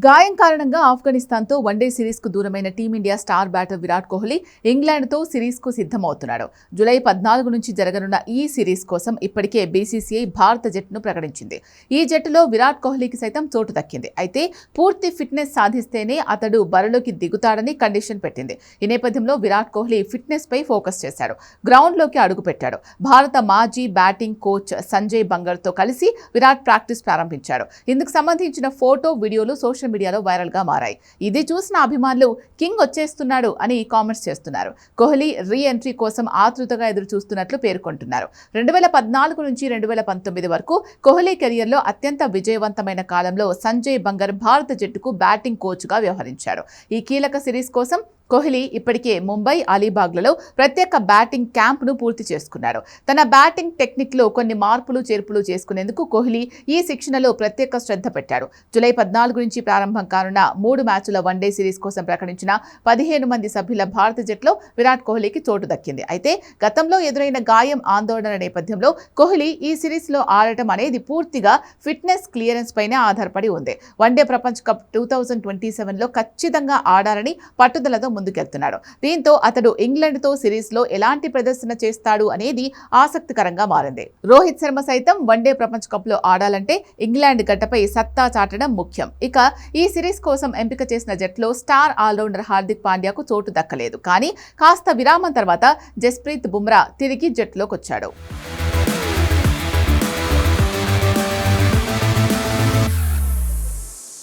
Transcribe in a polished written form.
గాయం కారణంగా ఆఫ్ఘనిస్తాన్తో వన్డే సిరీస్కు దూరమైన team India star batter Virat Kohli ఇంగ్లాండ్తో సిరీస్కు సిద్ధమవుతున్నాడు. జూలై 14 నుంచి జరగనున్న ఈ సిరీస్ కోసం ఇప్పటికే బీసీసీఐ భారత జట్టును ప్రకటించింది. ఈ జట్టులో విరాట్ కోహ్లీకి సైతం చోటు దక్కింది. అయితే పూర్తి ఫిట్నెస్ సాధిస్తేనే అతడు బరిలోకి దిగుతాడని కండిషన్ పెట్టింది. ఈ నేపథ్యంలో విరాట్ కోహ్లీ ఫిట్నెస్ పై ఫోకస్ చేశాడు. గ్రౌండ్లోకి అడుగుపెట్టాడు. భారత మాజీ బ్యాటింగ్ కోచ్ సంజయ్ బంగర్తో కలిసి విరాట్ ప్రాక్టీస్ ప్రారంభించాడు. ఇందుకు సంబంధించిన ఫోటో, వీడియోలు సోషల్ మీడియాలో వైరల్ గా మారాయి. ఇది చూసిన అభిమానులు కింగ్ వచ్చేస్తున్నాడు అని కామెంట్స్ చేస్తున్నారు. కోహ్లీ రీ ఎంట్రీ కోసం ఆతృతగా ఎదురు చూస్తున్నట్లు పేర్కొంటున్నారు. 2014 నుంచి 2019 వరకు కోహ్లీ కెరియర్లో అత్యంత విజయవంతమైన కాలంలో సంజయ్ బంగర్ భారత జట్టుకు బ్యాటింగ్ కోచ్గా వ్యవహరించాడు. ఈ కీలక సిరీస్ కోసం కోహ్లీ ఇప్పటికే ముంబై, అలీబాగ్లలో ప్రత్యేక బ్యాటింగ్ క్యాంప్ను పూర్తి చేసుకున్నాడు. తన బ్యాటింగ్ టెక్నిక్లో కొన్ని మార్పులు చేర్పులు చేసుకునేందుకు కోహ్లీ ఈ శిక్షణలో ప్రత్యేక శ్రద్ధ పెట్టాడు. జూలై 14 నుంచి ప్రారంభం కానున్న 3 మ్యాచ్ల వన్డే సిరీస్ కోసం ప్రకటించిన 15 మంది సభ్యుల భారత జట్టులో విరాట్ కోహ్లీకి చోటు దక్కింది. అయితే గతంలో ఎదురైన గాయం, ఆందోళన నేపథ్యంలో కోహ్లీ ఈ సిరీస్లో ఆడటం అనేది పూర్తిగా ఫిట్నెస్ క్లియరెన్స్ పైనే ఆధారపడి ఉంది. వన్డే ప్రపంచ కప్ 2027లో ఖచ్చితంగా ఆడాలని పట్టుదలతో ముందుకెళ్తున్నాడు. దీంతో అతడు ఇంగ్లాండ్తో సిరీస్లో ఎలాంటి ప్రదర్శన చేస్తాడు అనేది ఆసక్తికరంగా మారింది. రోహిత్ శర్మ సైతం వన్డే ప్రపంచ కప్లో ఆడాలంటే ఇంగ్లాండ్ గడ్డపై సత్తా చాటడం ముఖ్యం. ఇక ఈ సిరీస్ కోసం ఎంపిక చేసిన జట్లో స్టార్ ఆల్రౌండర్ హార్దిక్ పాండ్యాకు చోటు దక్కలేదు. కానీ కాస్త విరామం తర్వాత జస్ప్రీత్ బుమ్రా తిరిగి జట్టులోకి వచ్చాడు.